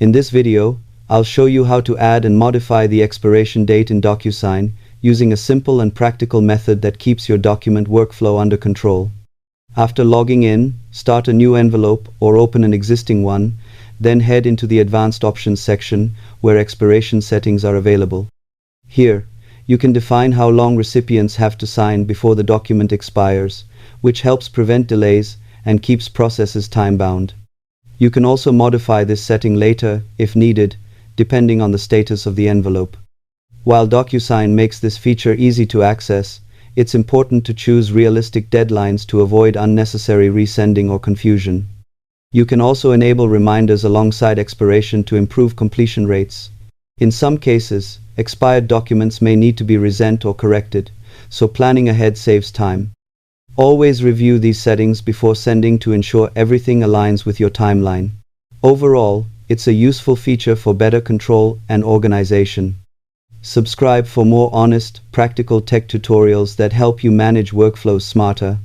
In this video, I'll show you how to add and modify the expiration date in Docusign using a simple and practical method that keeps your document workflow under control. After logging in, start a new envelope or open an existing one, then head into the Advanced Options section where expiration settings are available. Here, you can define how long recipients have to sign before the document expires, which helps prevent delays and keeps processes time-bound. You can also modify this setting later, if needed, depending on the status of the envelope. While Docusign makes this feature easy to access, it's important to choose realistic deadlines to avoid unnecessary resending or confusion. You can also enable reminders alongside expiration to improve completion rates. In some cases, expired documents may need to be resent or corrected, so planning ahead saves time. Always review these settings before sending to ensure everything aligns with your timeline. Overall, it's a useful feature for better control and organization. Subscribe for more honest, practical tech tutorials that help you manage workflows smarter.